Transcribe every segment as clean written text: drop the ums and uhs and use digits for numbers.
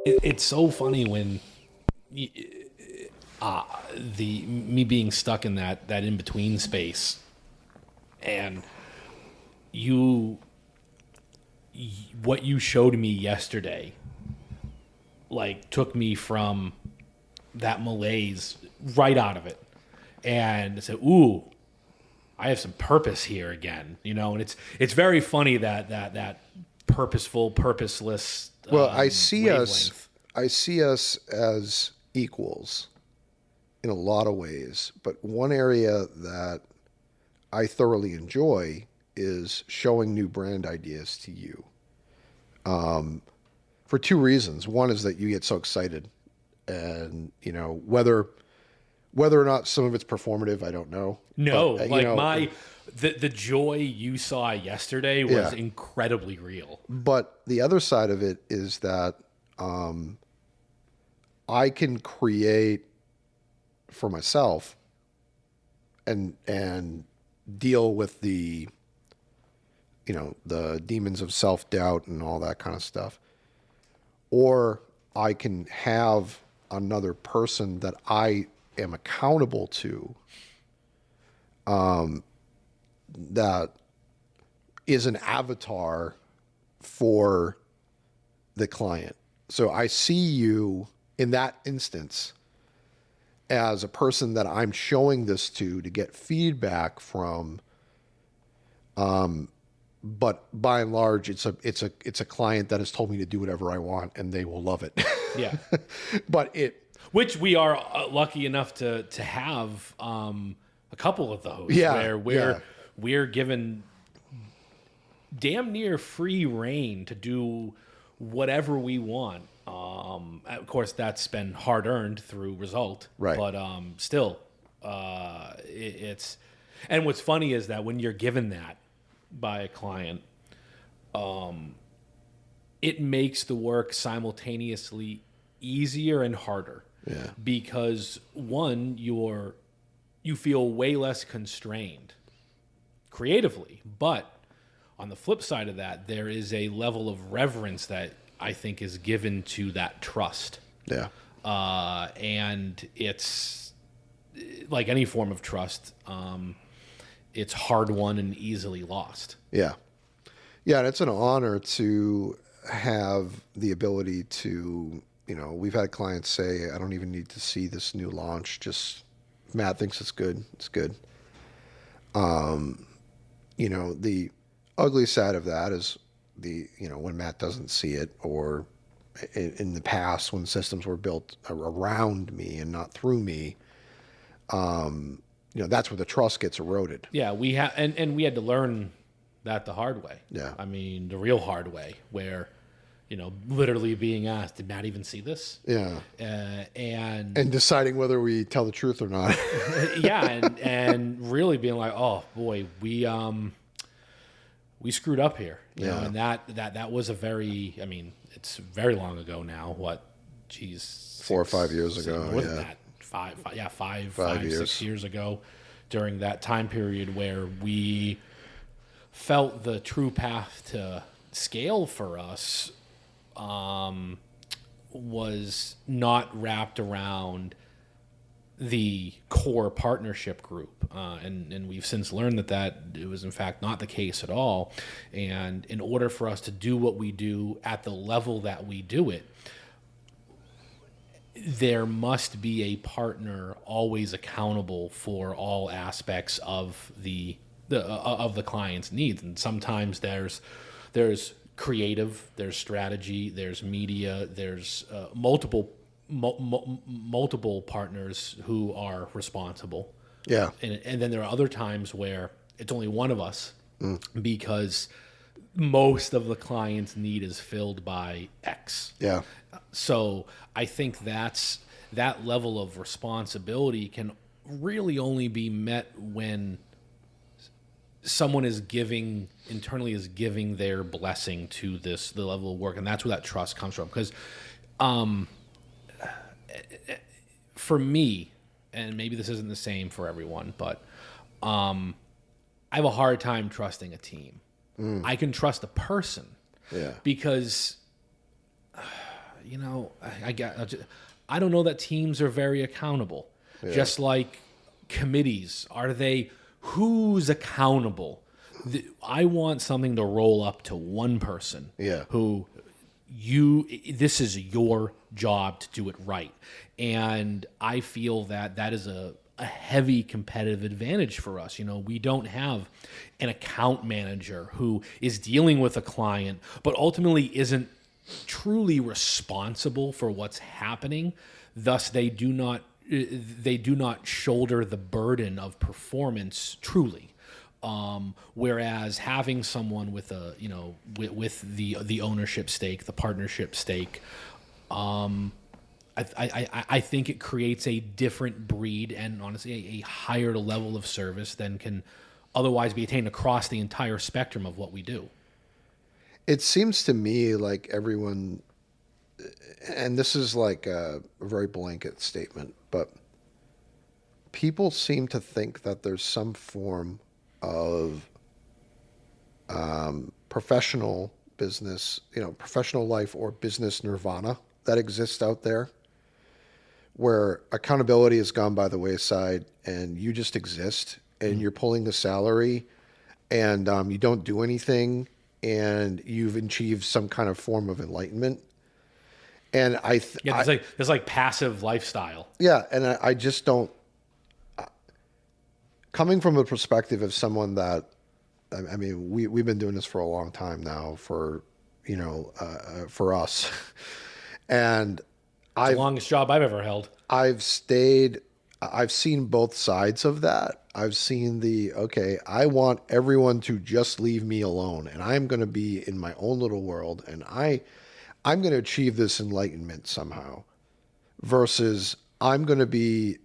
It's so funny when me being stuck in that in between space, and what you showed me yesterday, like, took me from that malaise right out of it, and said, "Ooh, I have some purpose here again," and it's very funny that purposeful, purposeless. Well, I see wavelength. us as equals in a lot of ways, but one area that I thoroughly enjoy is showing new brand ideas to you. For two reasons. One is that you get so excited, and whether or not some of it's performative, I don't know. No, But, the joy you saw yesterday was incredibly real. But the other side of it is that I can create for myself and deal with the demons of self-doubt and all that kind of stuff. Or I can have another person that I am accountable to that is an avatar for the client. So I see you in that instance as a person that I'm showing this to get feedback from. But by and large, it's a client that has told me to do whatever I want, and they will love it. Yeah, which we are lucky enough to have a couple of those. Yeah, where we're given damn near free reign to do whatever we want. Of course, that's been hard earned through result, right? But still, it's. And what's funny is that when you're given that by a client, it makes the work simultaneously easier and harder. Yeah. Because one, you feel way less constrained creatively, but on the flip side of that, there is a level of reverence that I think is given to that trust. Yeah. And it's like any form of trust. It's hard won and easily lost. Yeah. Yeah, and it's an honor to have the ability to, we've had clients say, I don't even need to see this new launch. Just Matt thinks it's good. It's good. The ugly side of that is when Matt doesn't see it, or in the past when systems were built around me and not through me, that's where the trust gets eroded. Yeah, we have, and we had to learn that the hard way. Yeah. I mean, the real hard way, where, literally being asked, did Matt even see this? Yeah. And deciding whether we tell the truth or not. Yeah, and really being like, oh boy, we screwed up here. You know, and that was a very, I mean, it's very long ago now. What, geez, 4 or 5 years ago. More than that. Five, 6 years ago, during that time period where we felt the true path to scale for us was not wrapped around the core partnership group. And we've since learned that it was in fact not the case at all. And in order for us to do what we do at the level that we do it, there must be a partner always accountable for all aspects of the client's needs. And sometimes there's creative, there's strategy, there's media, there's multiple partners who are responsible. Yeah. And then there are other times where it's only one of us because most of the client's need is filled by X. Yeah. So I think that level of responsibility can really only be met when someone internally is giving their blessing to the level of work. And that's where that trust comes from. Because for me, and maybe this isn't the same for everyone, but I have a hard time trusting a team. I can trust a person, Yeah. Because, I don't know that teams are very accountable. Yeah. Just like committees, who's accountable? I want something to roll up to one person Yeah. who this is your job to do it right. And I feel that is a heavy competitive advantage for us. We don't have an account manager who is dealing with a client, but ultimately isn't truly responsible for what's happening. Thus, they do not shoulder the burden of performance truly. Whereas having someone with with the ownership stake, the partnership stake, I think it creates a different breed and honestly a higher level of service than can otherwise be attained across the entire spectrum of what we do. It seems to me like everyone, and this is like a very blanket statement, but people seem to think that there's some form of professional business, professional life or business nirvana that exists out there where accountability has gone by the wayside and you just exist and you're pulling the salary and you don't do anything and you've achieved some kind of form of enlightenment. And There's like passive lifestyle. yeah, and I just don't. Coming from the perspective of someone that, I mean, we've been doing this for a long time now for us, and It's the longest job I've ever held. I've seen both sides of that. I've seen okay, I want everyone to just leave me alone and I'm going to be in my own little world and I'm going to achieve this enlightenment somehow versus I'm going to be,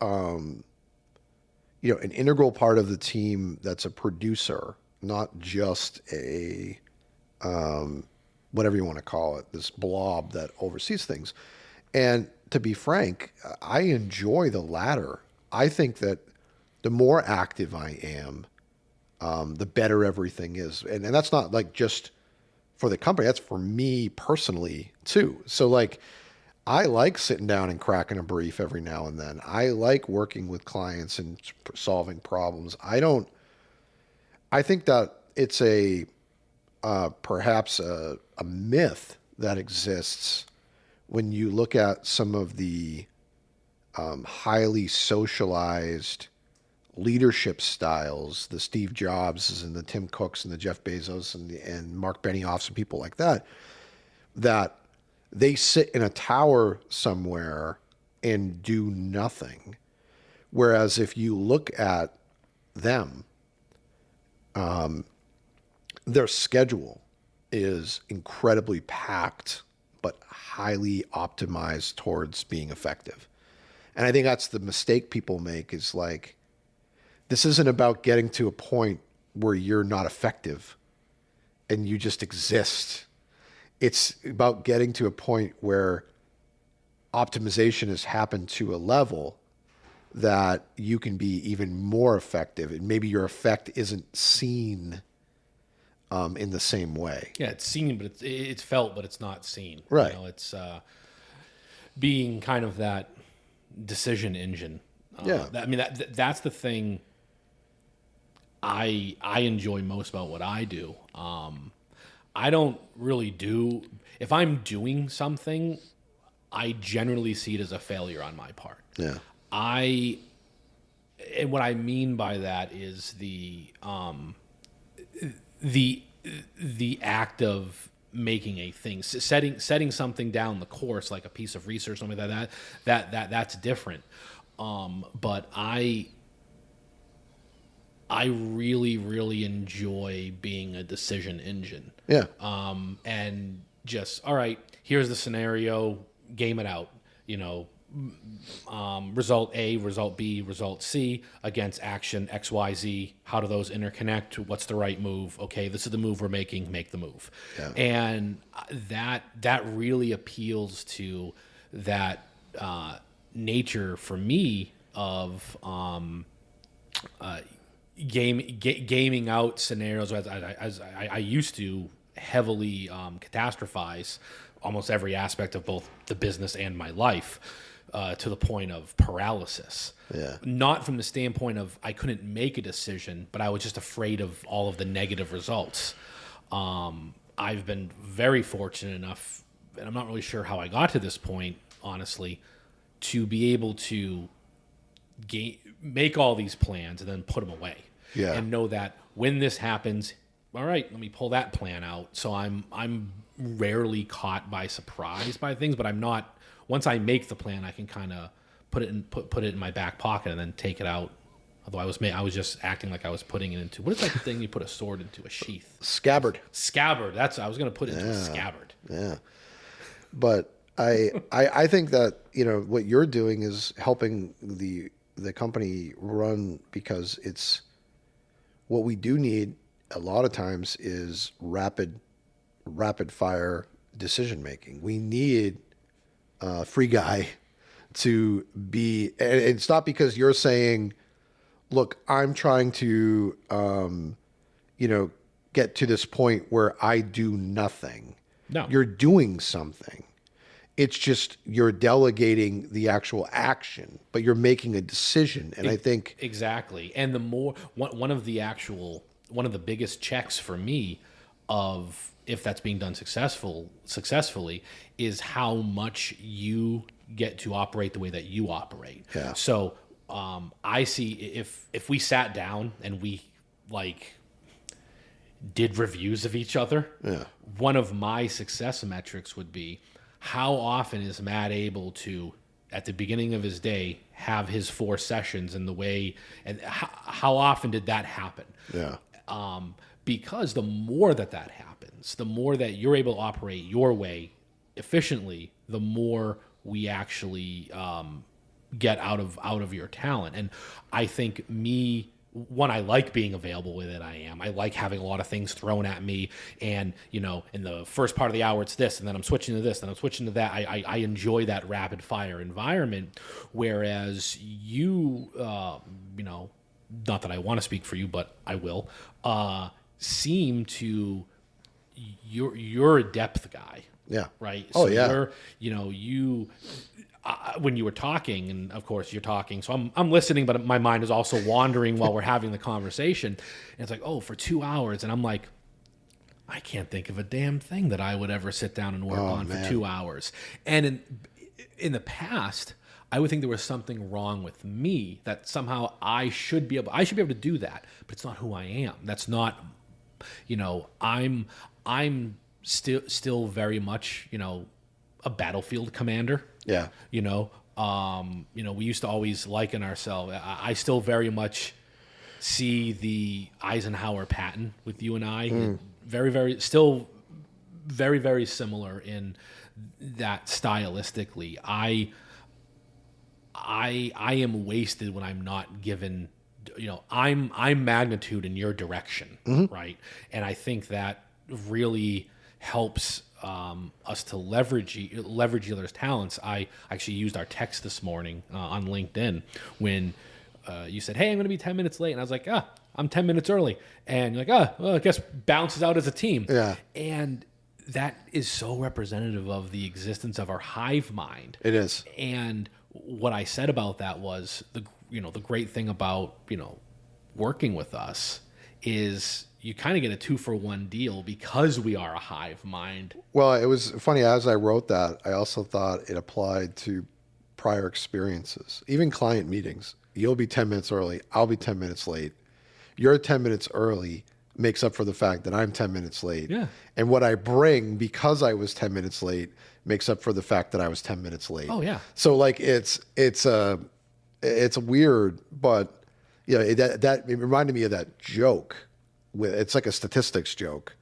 an integral part of the team that's a producer, not just a, whatever you want to call it, this blob that oversees things. And to be frank, I enjoy the latter. I think that the more active I am, the better everything is. And that's not like just for the company, that's for me personally too. So like, I like sitting down and cracking a brief every now and then. I like working with clients and solving problems. I think that it's perhaps a myth that exists when you look at some of the highly socialized leadership styles, the Steve Jobs and the Tim Cooks and the Jeff Bezos and Mark Benioffs and people like that, that they sit in a tower somewhere and do nothing. Whereas if you look at them, their schedule is incredibly packed, but highly optimized towards being effective. And I think that's the mistake people make is like, this isn't about getting to a point where you're not effective and you just exist. It's about getting to a point where optimization has happened to a level that you can be even more effective and maybe your effect isn't seen in the same way. Yeah, it's seen, but it's felt, but it's not seen. Right. It's being kind of that decision engine. Yeah. That's the thing I enjoy most about what I do. I don't really if I'm doing something, I generally see it as a failure on my part. Yeah. And what I mean by that is the act of making a thing, setting something down the course, like a piece of research, something like that's different. But I really, really enjoy being a decision engine. Yeah. And just, all right, here's the scenario, game it out, result A, result B, result C against action X, Y, Z. How do those interconnect? What's the right move? Okay, this is the move we're making. Make the move. Yeah. And that really appeals to that nature for me of gaming out scenarios as I used to heavily catastrophize almost every aspect of both the business and my life, to the point of paralysis. Yeah. Not from the standpoint of I couldn't make a decision, but I was just afraid of all of the negative results. I've been very fortunate enough, and I'm not really sure how I got to this point, honestly, to be able to make all these plans and then put them away. Yeah. And know that when this happens, all right, let me pull that plan out. So I'm rarely caught by surprise by things, but I'm not. Once I make the plan, I can kind of put it in my back pocket and then take it out. Although I was just acting like I was putting it into, what is that thing you put a sword into? A sheath. Scabbard. Scabbard. I was going to put it into a scabbard. Yeah. But I think that, what you're doing is helping the company run, because it's what we do need a lot of times is rapid fire decision making. We need a free guy to be, and it's not because you're saying, look, I'm trying to, get to this point where I do nothing. No. You're doing something. It's just you're delegating the actual action, but you're making a decision. And I think exactly. And the more one of the biggest checks for me of if that's being done successfully is how much you get to operate the way that you operate. Yeah. So I see if we sat down and we did reviews of each other, one of my success metrics would be how often is Matt able to, at the beginning of his day, have his 4 sessions in the way, and how often did that happen? Yeah. Because the more that happens, the more that you're able to operate your way efficiently, the more we actually get out of your talent. And I think I like being available with it. I like having a lot of things thrown at me, and in the first part of the hour it's this, and then I'm switching to this, and I'm switching to that. I enjoy that rapid fire environment, whereas you, not that I want to speak for you, but I will, seem to, you're a depth guy. Yeah. Right. Oh, so yeah. you when you were talking, and of course you're talking, so I'm listening, but my mind is also wandering while we're having the conversation. And it's like, oh, for 2 hours, and I'm like, I can't think of a damn thing that I would ever sit down and work on for 2 hours. And in the past, I would think there was something wrong with me, that somehow I should be able to do that, but it's not who I am. That's not, I'm still very much, a battlefield commander. Yeah. We used to always liken ourselves. I still very much see the Eisenhower Patton with you and I. Very, very, still very, very similar in that stylistically. I am wasted when I'm not given, I'm magnitude in your direction, right? And I think that really helps us to leverage each other's talents. I actually used our text this morning on LinkedIn when you said, hey, I'm going to be 10 minutes late. And I was like, I'm 10 minutes early. And you're like, well, I guess bounces out as a team. Yeah. And that is so representative of the existence of our hive mind. It is. And what I said about that was the great thing about, working with us is you kind of get a 2-for-1 deal because we are a hive mind. Well, it was funny. As I wrote that, I also thought it applied to prior experiences, even client meetings. You'll be 10 minutes early. I'll be 10 minutes late. You're 10 minutes early makes up for the fact that I'm 10 minutes late. Yeah. And what I bring because I was 10 minutes late makes up for the fact that I was 10 minutes late. Oh yeah. So it's weird, but that it reminded me of that joke. It's like a statistics joke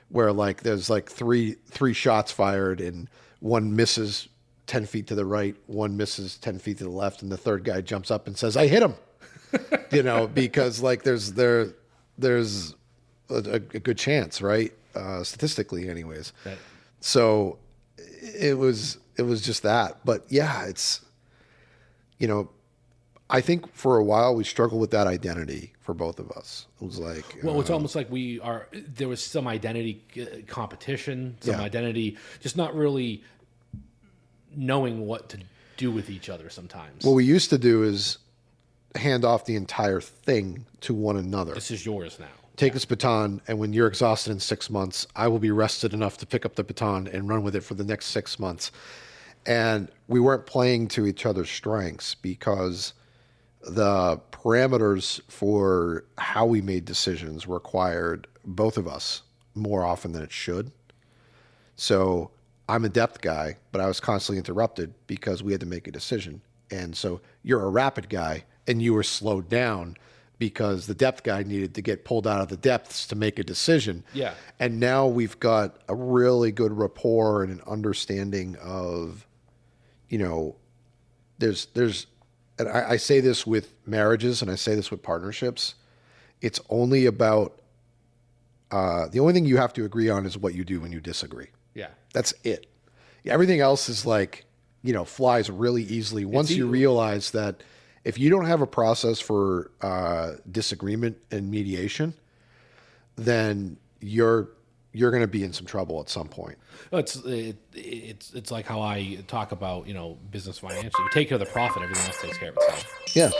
where there's three shots fired and one misses 10 feet to the right, one misses 10 feet to the left, and the third guy jumps up and says, I hit him. Because there's a good chance, right? Statistically anyways. Right. So it was just that. But yeah, it's, I think for a while we struggled with that identity for both of us. It was like, Well, it's almost like there was some identity competition, some Yeah. identity, just not really knowing what to do with each other sometimes. what we used to do is hand off the entire thing to one another. This is yours now. Take this baton, and when you're exhausted in 6 months, I will be rested enough to pick up the baton and run with it for the next 6 months. And we weren't playing to each other's strengths because the parameters for how we made decisions required both of us more often than it should. So I'm a depth guy, but I was constantly interrupted because we had to make a decision. And so you're a rapid guy, and you were slowed down because the depth guy needed to get pulled out of the depths to make a decision. Yeah. And now we've got a really good rapport and an understanding of, there's, and I say this with marriages and I say this with partnerships. It's only about, the only thing you have to agree on is what you do when you disagree. Yeah. That's it. Everything else is like, flies really easily once you realize that if you don't have a process for disagreement and mediation, then you're going to be in some trouble at some point. It's like how I talk about business financially. You take care of the profit, everything else takes care of itself. Yeah.